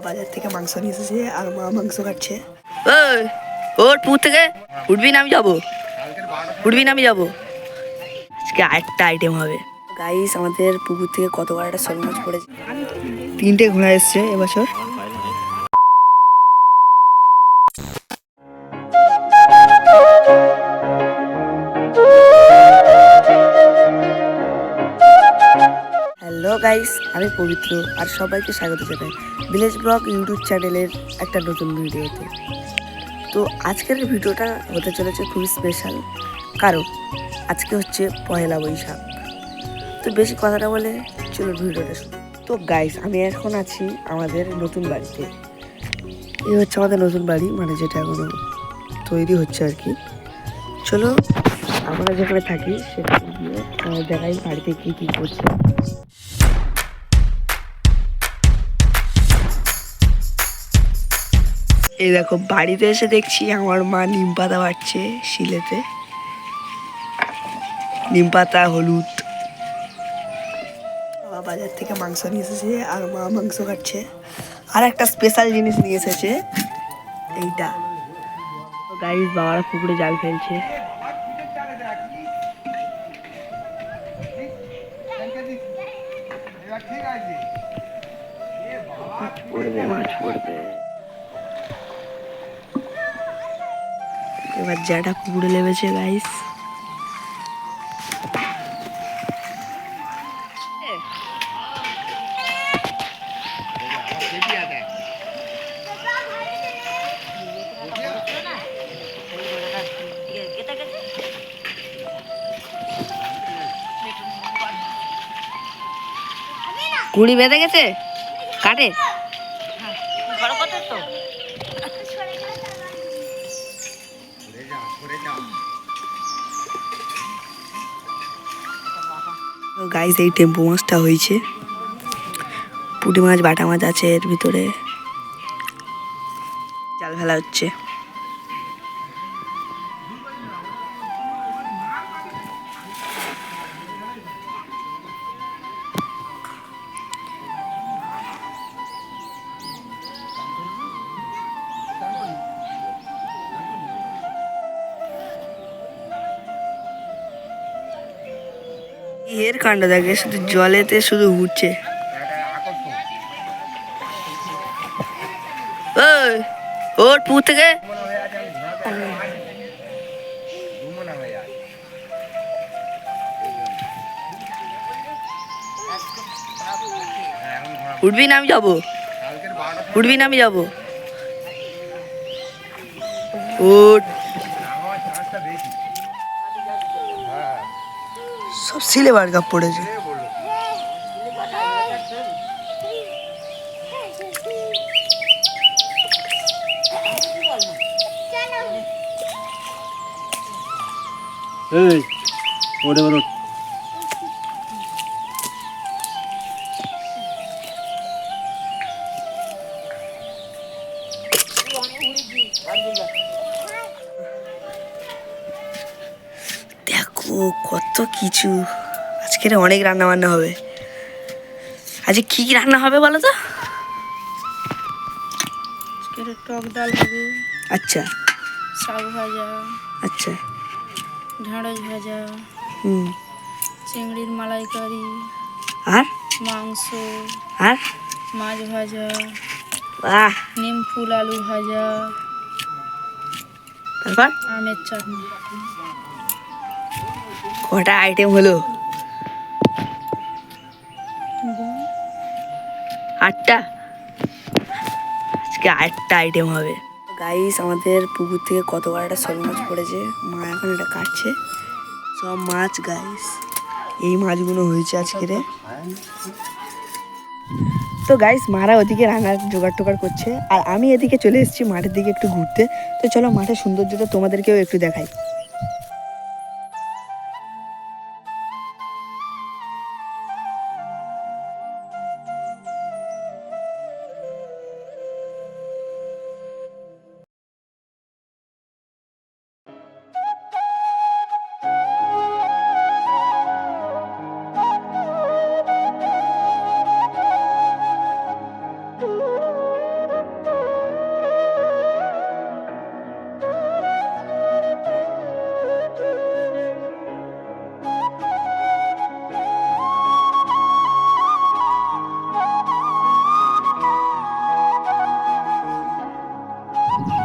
বাজার থেকে মাংস নিয়ে এসেছে আর মা মাংস কাটছে। ওই ওর পুকুর থেকে উঠবি না আমি যাবো, উঠবি না আমি যাবো। আজকে আরেকটা আইটেম হবে গাইস, আমাদের পুকুর থেকে কত বড় একটা শোল মাছ পড়েছে। 3টে ঘোড়া এসছে এবছর। হ্যালো গাইস, আমি পবিত্র আর সবাইকে স্বাগত জানাই ভিলেজ ব্লগ ইউটিউব চ্যানেলের একটা নতুন ভিডিওতে। তো আজকের ভিডিওটা হতে চলেছে খুবই স্পেশাল, কারণ আজকে হচ্ছে পয়লা বৈশাখ। তো বেশি কথাটা বলে চলো ভিডিওটা শুরু। তো গাইস, আমি এখন আছি আমাদের নতুন বাড়িতে। এই হচ্ছে আমাদের নতুন বাড়ি, মানে যেটা এখনো তৈরি হচ্ছে আর কি। চলো আমরা যেখানে থাকি সেখানে গিয়ে দেখাই বাড়িতে কী কী করছে। এই দেখো, বাড়িতে এসে দেখছি আমার মা নিম পাতা বাটছে শিলেতে। নিম পাতা, হলুদ। বাবা বাজার থেকে মাংস নিয়ে এসেছে আর মা মাংস কাটছে। আর একটা স্পেশাল জিনিস নিয়ে এসেছে, এইটা। গাইস, বাবারা পুকুরে জাল ফেলছে। পড়বে, মাছ পড়বে। এবার জ্যাটা পুকুরে লেবেছে গাইস। কুড়ি বেঁধে গেছে কাটে। গাইস, এই টেম্পু মাছটা হয়েছে। পুঁটি মাছ, বাটা মাছ আছে এর ভিতরে। জাল ফেলা হচ্ছে। এর কাণ্ড দেখে, শুধু জলেতে শুধু উঠছে। ওই ওর পুকুর থেকে উঠবি না আমি যাবো, উঠবি না আমি যাবো। উঠ। সব সিলে বার কাপ পড়েছে। এই ওরে ওরে দেখো কত কিছু, আজকের অনেক রান্না বান্না হবে। আজকে কি কি রান্না হবে বলো তো? আজকের টক ডাল হবে, আচ্ছা শাক ভাজা, আচ্ছা। ঢেঁড়স ভাজা, চিংড়ির মালাইকারি, আর মাংস, আর মাছ ভাজা, বাহ, নিম ফুল আলু ভাজা, তারপর আমের চাটনি। কটা আইটেম হলো? 8টা। আজকে 8টা আইটেম হবে। গাইস, আমাদের পুকুর থেকে কত বড় একটা শোল মাছ পড়েছে। মা এখন এটা কাটছে সব মাছ। গাইস, এই মাছগুলো হয়েছে আজকের। তো গাইস, মারা ওদিকে রান্নার জোগাড় টোগাড় করছে আর আমি এদিকে চলে এসেছি মাঠের দিকে একটু ঘুরতে। তো চলো মাঠের সৌন্দর্যটা তোমাদেরকেও একটু দেখাই।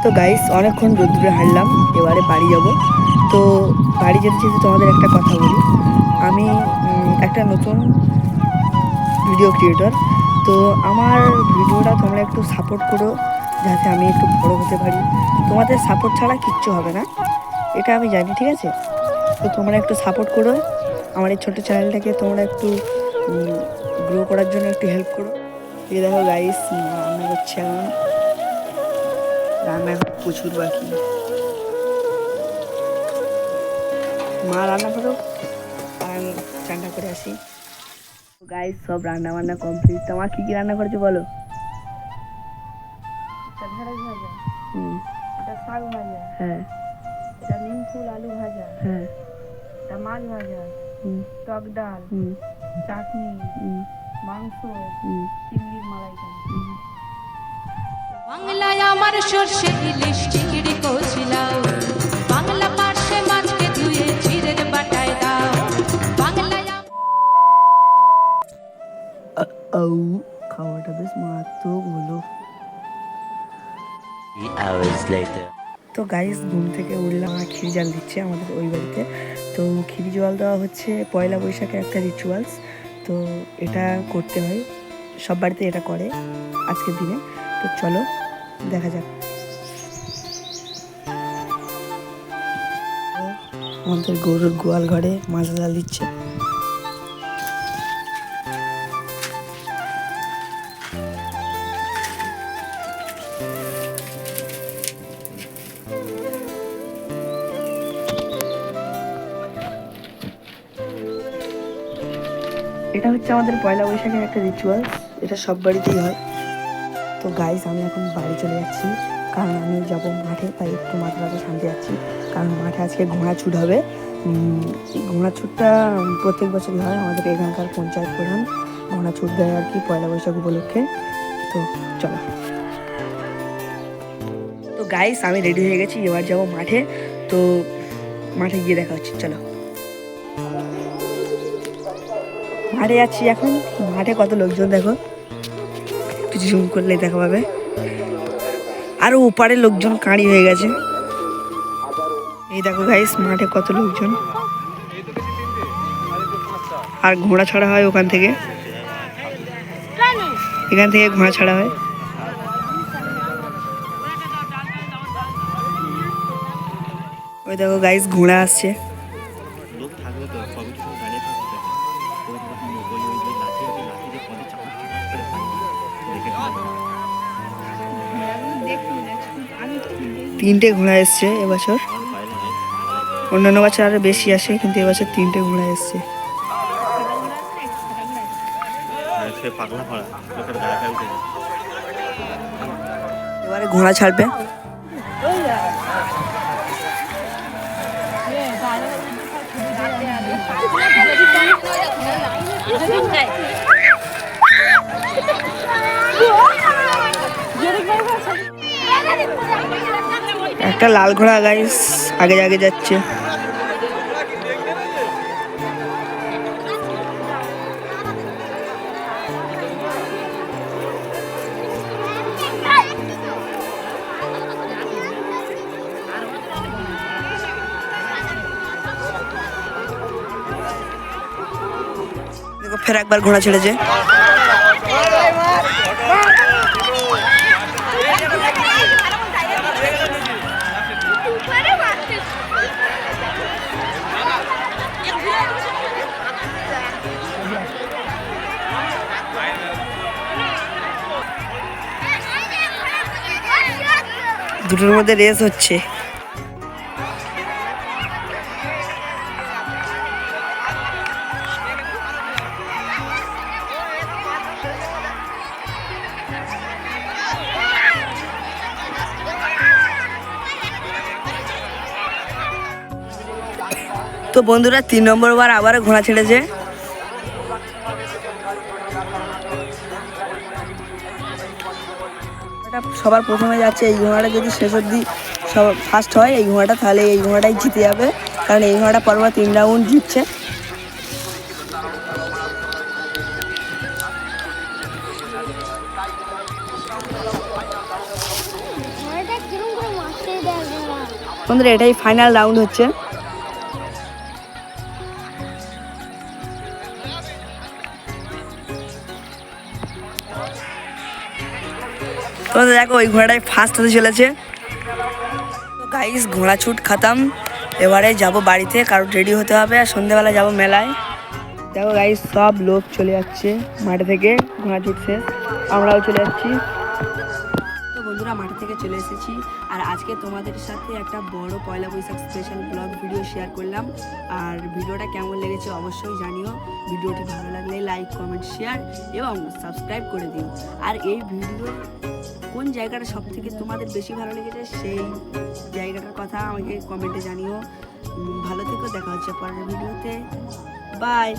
তো গাইস অনেকক্ষণ রোদ্দুরে হাঁটলাম, এবারে বাড়ি যাব। তো বাড়ি যেতে যেতে তোমাদের একটা কথা বলি, আমি একটা নতুন ভিডিও ক্রিয়েটর। তো আমার ভিডিওটা তোমরা একটু সাপোর্ট করো, যাতে আমি একটু বড় হতে পারি। তোমাদের সাপোর্ট ছাড়া কিচ্ছু হবে না, এটা আমি জানি, ঠিক আছে? তো তোমরা একটু সাপোর্ট করো আমার এই ছোটো চ্যানেলটাকে, তোমরা একটু গ্রো করার জন্য একটু হেল্প করো। এই দেখো গাইস, রান্না করছে এখন, রান্না এখন প্রচুর বাকি। মা রান্না করো আর আমি চানটা করে আসি। গাইস সব রান্না বান্না কমপ্লিট। তোমার কি কি রান্না করেছো বলো? ঢেঁড়স ভাজা, হুম, এটা শাক ভাজা, হ্যাঁ এটা নিম ফুল আলু ভাজা, হ্যাঁ, এটা মাছ ভাজা, হুম টক ডাল, হুম চাটনি, হুম মাংস, হুম চিংড়ির মালাইকারি। বাংলায় আমার সর্ষে ইলিশ চিংড়ি কচলাও, বাংলা পার্শ্বে মাছকে ধুয়ে চিড়ের বাটায় দাও, বাংলায় খাওয়াটা বেশ মারাত্মক হলো। 3 hours later. তো গাইস ঘুম থেকে উঠলাম, আর ক্ষীর জাল দিচ্ছে আমাদের ওই বাড়িতে। তো ক্ষীর জল দেওয়া হচ্ছে পয়লা বৈশাখের একটা রিচুয়ালস। তো এটা করতে হয়, সব বাড়িতে এটা করে আজকের দিনে। তো চলো দেখা যাক। আমাদের গরুর গোয়াল ঘরে মাছ জাল দিচ্ছে। এটা হচ্ছে আমাদের পয়লা বৈশাখের একটা রিচুয়ালস, এটা সব বাড়িতেই হয়। তো গাইস আমি এখন বাড়ি চলে যাচ্ছি, কারণ আমি যাব মাঠে, তাই একটু মাঠে শান্তি যাচ্ছি। কারণ মাঠে আজকে ঘোড়া ছুট হবে। এই ঘোড়া ছুটটা প্রত্যেক বছরই হয়, আমাদের এখানকার পঞ্চায়েত প্রধান ঘোড়া ছুট দেয় আর কি পয়লা বৈশাখ উপলক্ষে। তো চলো। তো গাইস আমি রেডি হয়ে গেছি, এবার যাব মাঠে। তো মাঠে গিয়ে দেখা হচ্ছে, চলো। মাঠে যাচ্ছি এখন, মাঠে কত লোকজন দেখো, কিছু জুম করলে দেখা পাবে। আরো ওপারে লোকজন কাঁড়ি হয়ে গেছে। এই দেখো গাইস মাঠে কত লোকজন, আর ঘোড়া ছাড়া হয় ওখান থেকে, এখান থেকে ঘোড়া ছাড়া হয়। ওই দেখো গাইস ঘোড়া আসছে। লোক থাকবে তো সবই তো দাঁড়িয়ে থাকবে, ওই তখন ওই ওই যে লাঠি আছে, লাঠি দিয়ে পথে চাপা করে দেখে 3টে ঘোড়া এসছে এবছর, আমার বাইরে নেই, অন্যান্য বছর আরো বেশি আসে, কিন্তু এবছর 3টে ঘোড়া এসছে। আর সে পাগলা পড়া লোকের গায়ে গায়ে উঠে যায়। এবারে ঘোড়া ছাড়বে। একটা লাল ঘোড়া গাইস আগে আগে যাচ্ছে। দেখো ফের একবার ঘোড়া ছেড়েছে। দুটোর মধ্যে রেস হচ্ছে। তো বন্ধুরা 3 নম্বর বার আবার ঘোড়া ছেড়েছে। সবার প্রথমে যাচ্ছে এই ঘোড়াটা, যদি শেষ অবধি সব ফার্স্ট হয় এই ঘোড়াটা, তাহলে এই ঘোড়াটাই জিতে যাবে, কারণ এই ঘোড়াটা পরপর 3 রাউন্ড জিতছে। বন্ধুরা এটাই ফাইনাল রাউন্ড হচ্ছে। তোমাদের দেখো ওই ঘোড়াটাই ফার্স্ট হতে চলেছে। তো গাইস ঘোড়া ছুট খাতাম, এবারে যাব বাড়িতে, কারণ রেডি হতে হবে আর সন্ধ্যেবেলা যাব মেলায়। দেখো গাইস সব লোক চলে যাচ্ছে মাঠে থেকে, ঘোড়া ছুট শেষ, আমরাও চলে যাচ্ছি। তো বন্ধুরা মাঠে থেকে চলে এসেছি, আর আজকে তোমাদের সাথে একটা বড় Poila Baishakh special blog video share করলাম। আর ভিডিওটা কেমন লেগেছে অবশ্যই জানিও। ভিডিওটি ভালো লাগলে লাইক কমেন্ট শেয়ার এবং সাবস্ক্রাইব করে দিও। আর এই ভিডিওর কোন জায়গাটা সব থেকে তোমাদের বেশি ভালো লেগেছে সেই জায়গাটার কথা আমাকে কমেন্টে জানিও। ভালো থেকো, দেখা হচ্ছে পরের ভিডিওতে, বাই।